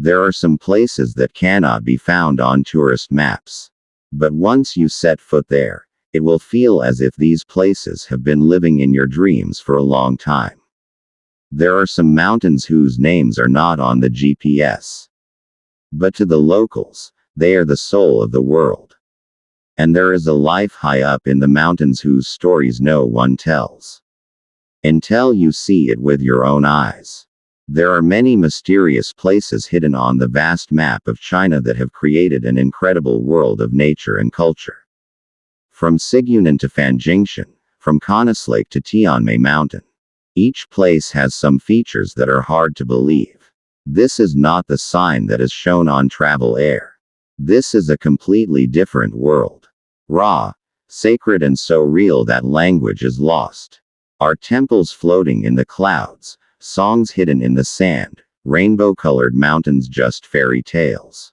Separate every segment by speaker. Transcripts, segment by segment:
Speaker 1: There are some places that cannot be found on tourist maps. But once you set foot there, it will feel as if these places have been living in your dreams for a long time. There are some mountains whose names are not on the GPS. But to the locals, they are the soul of the world. And there is a life high up in the mountains whose stories no one tells. Until you see it with your own eyes. There are many mysterious places hidden on the vast map of China that have created an incredible world of nature and culture. From Sigunan to Fanjingshan, from Canas Lake to Tianmei Mountain. Each place has some features that are hard to believe. This is not the sign that is shown on Travel Air. This is a completely different world. Raw, sacred and so real that language is lost. Are temples floating in the clouds, songs hidden in the sand, rainbow-colored mountains just fairy tales?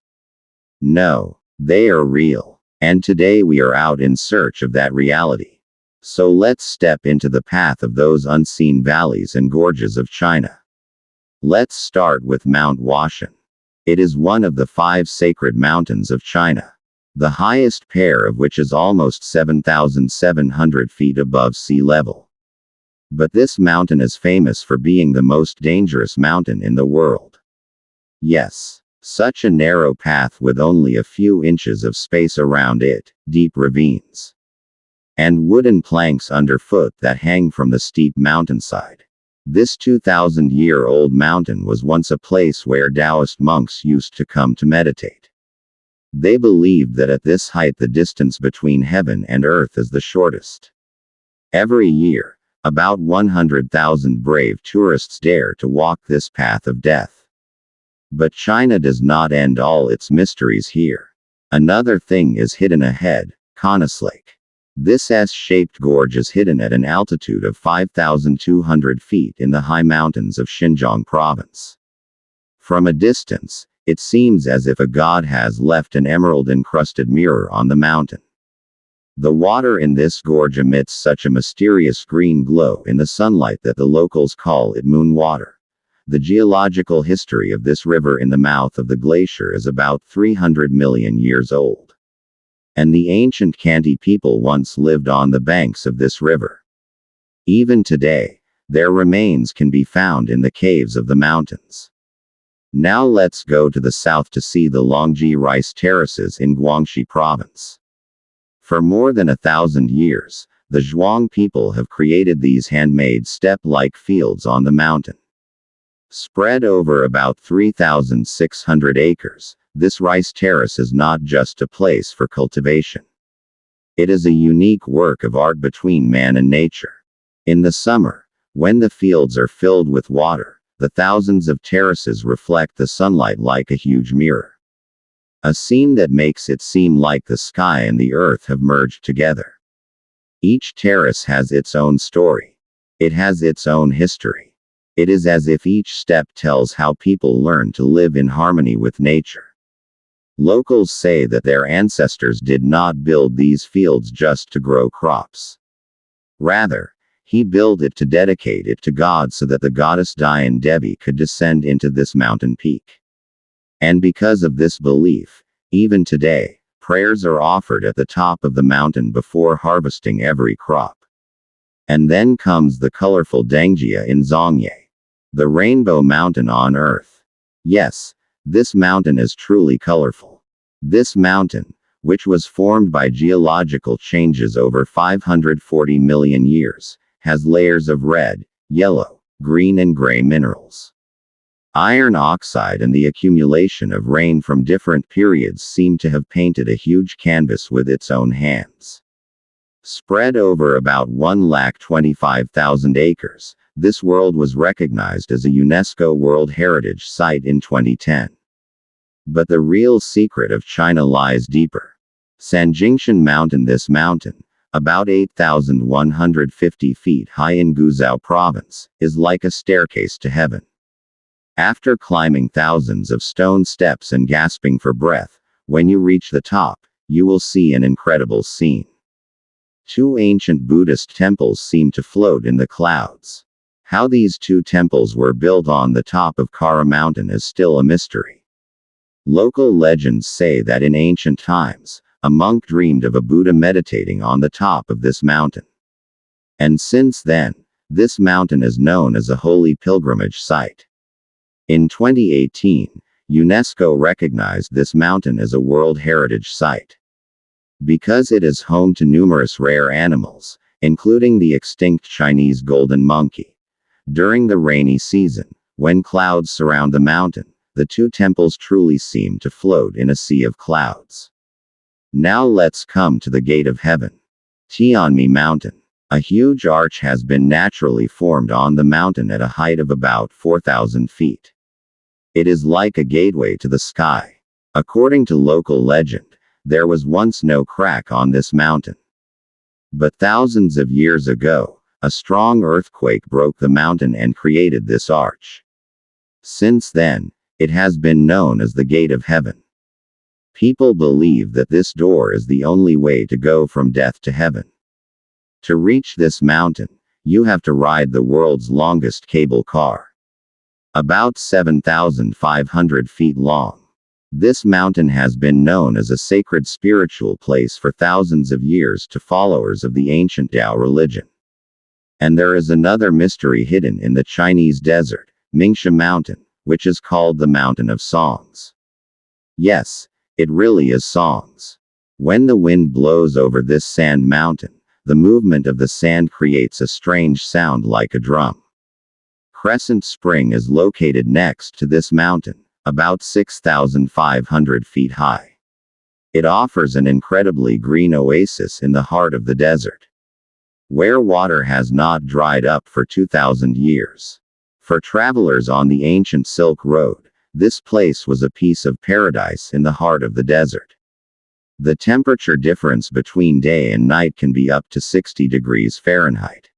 Speaker 1: No, they are real. And today we are out in search of that reality. So let's step into the path of those unseen valleys and gorges of China. Let's start with Mount Huashan. It is one of the 5 sacred mountains of China. The highest pair of which is almost 7,700 feet above sea level. But this mountain is famous for being the most dangerous mountain in the world. Yes, such a narrow path with only a few inches of space around it, deep ravines, and wooden planks underfoot that hang from the steep mountainside. This 2,000-year-old mountain was once a place where Taoist monks used to come to meditate. They believed that at this height the distance between heaven and earth is the shortest. Every year, about 100,000 brave tourists dare to walk this path of death. But China does not end all its mysteries here. Another thing is hidden ahead, Canas Lake. This S-shaped gorge is hidden at an altitude of 5,200 feet in the high mountains of Xinjiang province. From a distance, it seems as if a god has left an emerald-encrusted mirror on the mountain. The water in this gorge emits such a mysterious green glow in the sunlight that the locals call it moon water. The geological history of this river in the mouth of the glacier is about 300 million years old. And the ancient Khanty people once lived on the banks of this river. Even today, their remains can be found in the caves of the mountains. Now let's go to the south to see the Longji rice terraces in Guangxi province. For more than 1,000 years, the Zhuang people have created these handmade step-like fields on the mountain. Spread over about 3,600 acres, this rice terrace is not just a place for cultivation. It is a unique work of art between man and nature. In the summer, when the fields are filled with water, the thousands of terraces reflect the sunlight like a huge mirror. A scene that makes it seem like the sky and the earth have merged together. Each terrace has its own story. It has its own history. It is as if each step tells how people learn to live in harmony with nature. Locals say that their ancestors did not build these fields just to grow crops. Rather, he built it to dedicate it to God so that the goddess Dian Devi could descend into this mountain peak. And because of this belief, even today, prayers are offered at the top of the mountain before harvesting every crop. And then comes the colorful Dangjia in Zhongye, the rainbow mountain on earth. Yes, this mountain is truly colorful. This mountain, which was formed by geological changes over 540 million years, has layers of red, yellow, green and gray minerals. Iron oxide and the accumulation of rain from different periods seem to have painted a huge canvas with its own hands. Spread over about 125,000 acres, this world was recognized as a UNESCO World Heritage Site in 2010. But the real secret of China lies deeper. Sanjingshan Mountain. This mountain, about 8,150 feet high in Guizhou province, is like a staircase to heaven. After climbing thousands of stone steps and gasping for breath, when you reach the top, you will see an incredible scene. 2 ancient Buddhist temples seem to float in the clouds. How these 2 temples were built on the top of Kara Mountain is still a mystery. Local legends say that in ancient times, a monk dreamed of a Buddha meditating on the top of this mountain. And since then, this mountain is known as a holy pilgrimage site. In 2018, UNESCO recognized this mountain as a World Heritage Site. Because it is home to numerous rare animals, including the extinct Chinese golden monkey. During the rainy season, when clouds surround the mountain, the two temples truly seem to float in a sea of clouds. Now let's come to the Gate of Heaven. Tianmi Mountain. A huge arch has been naturally formed on the mountain at a height of about 4,000 feet. It is like a gateway to the sky. According to local legend, there was once no crack on this mountain. But thousands of years ago, a strong earthquake broke the mountain and created this arch. Since then, it has been known as the Gate of Heaven. People believe that this door is the only way to go from death to heaven. To reach this mountain, you have to ride the world's longest cable car. About 7,500 feet long. This mountain has been known as a sacred spiritual place for thousands of years to followers of the ancient Tao religion. And there is another mystery hidden in the Chinese desert, Mingsha Mountain, which is called the Mountain of Songs. Yes, it really is songs. When the wind blows over this sand mountain, the movement of the sand creates a strange sound like a drum. Crescent Spring is located next to this mountain, about 6,500 feet high. It offers an incredibly green oasis in the heart of the desert, where water has not dried up for 2,000 years. For travelers on the ancient Silk Road, this place was a piece of paradise in the heart of the desert. The temperature difference between day and night can be up to 60 degrees Fahrenheit.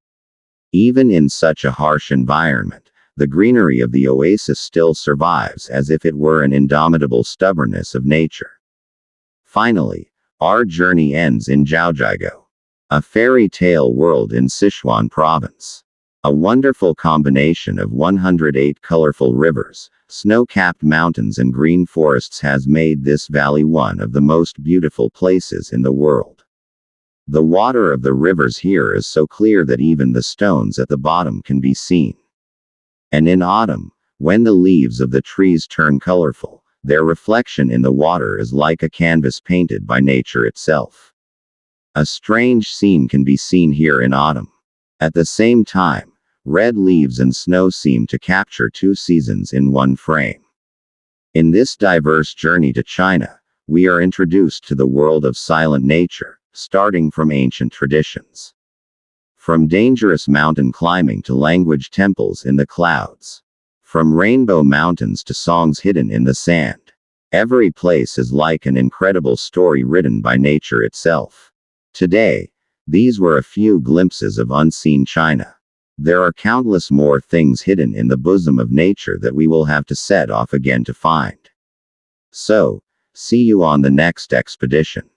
Speaker 1: Even in such a harsh environment, the greenery of the oasis still survives as if it were an indomitable stubbornness of nature. Finally, our journey ends in Zhaojiago, a fairy tale world in Sichuan province. A wonderful combination of 108 colorful rivers, snow-capped mountains and green forests has made this valley one of the most beautiful places in the world. The water of the rivers here is so clear that even the stones at the bottom can be seen. And in autumn, when the leaves of the trees turn colorful, their reflection in the water is like a canvas painted by nature itself. A strange scene can be seen here in autumn. At the same time, red leaves and snow seem to capture two seasons in one frame. In this diverse journey to China, we are introduced to the world of silent nature, starting from ancient traditions. From dangerous mountain climbing to language temples in the clouds. From rainbow mountains to songs hidden in the sand. Every place is like an incredible story written by nature itself. Today, these were a few glimpses of unseen China. There are countless more things hidden in the bosom of nature that we will have to set off again to find. So, see you on the next expedition.